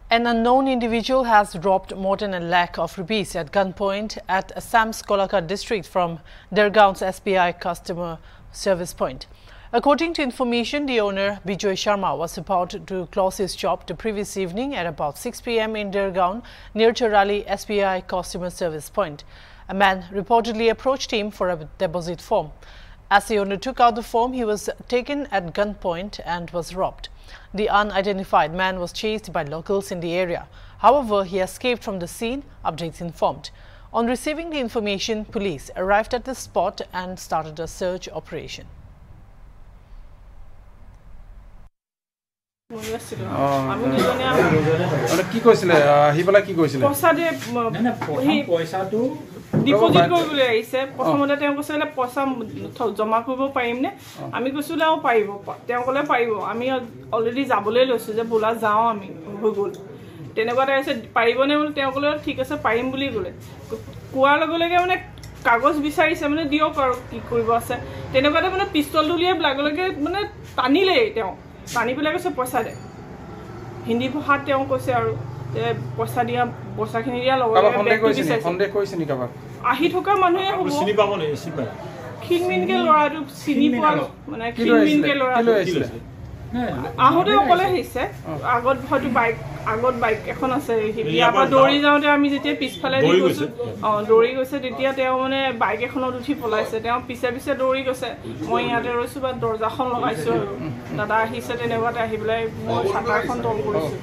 An unknown individual has robbed more than ₹1 lakh at gunpoint at Assam's Kolaka district from Dergaon's SBI customer service point. According to information, the owner, Bijoy Sharma, was about to close his shop the previous evening at about 6 p.m. in Dergaon near Chorali SBI customer service point. A man reportedly approached him for a deposit form. As the owner took out the form, he was taken at gunpoint and was robbed. The unidentified man was chased by locals in the area. However, he escaped from the scene, updates informed. On receiving the information, police arrived at the spot and started a search operation. Deposit কৰিবলৈ আহিছে প্ৰথমতে তেওঁ কৈছিলে পইচা জমা কৰিব পাৰিম নে আমি কৈছিলে আও পাৰিব তেওঁ ক'লে পাৰিব আমি অলৰেডি যাবলৈ লৈছো যে বোলা যাও আমি হৈ গ'ল তেনেকুৱাতে আছে পাৰিব নে বুলি তেওঁ ক'লে ঠিক আছে পাৰিম বুলি ক'লে কোৱাৰ লগে লগে মানে কাগজ বিচাৰিছে মানে দিয়ক আৰু কি কৰিব আছে তেনেকুৱাতে মানে পিস্তল দুলিয়ে লাগলগে মানে টানিলে তেওঁ টানি পেলাই কৈছে পইচা দে হিন্দী ভাষাত তেওঁ কৈছে আৰু পইচা দিয়া পইচাখিনি দিয়া লগতে সন্দেহ কৰিছে নি কাবাক আহি থকা মানুহে হ'ব চিনি পাব নে চিনি পায় খিনমিনকে লৰাটো চিনি পোৱা মানে খিনমিনকে লৰাটো আহোতে অকলে আহিছে আগত হয়তো বাইক এখন আছে হিবিয়া পৰা দৌৰি যাওঁতে আমি যেতিয়া পিছফালে দি গৈছো দৌৰি গৈছে তেতিয়া তেওঁ মানে বাইক এখনত উঠি পলাইছে তেওঁ পিছে পিছে দৌৰি গৈছে মই ইয়াতে ৰৈছো বা দৰ্জাখন লগাইছো দাদা আহিছে তেনেকুৱাতে আহি পেলাই মই ছাতাৰখন তল কৰিছো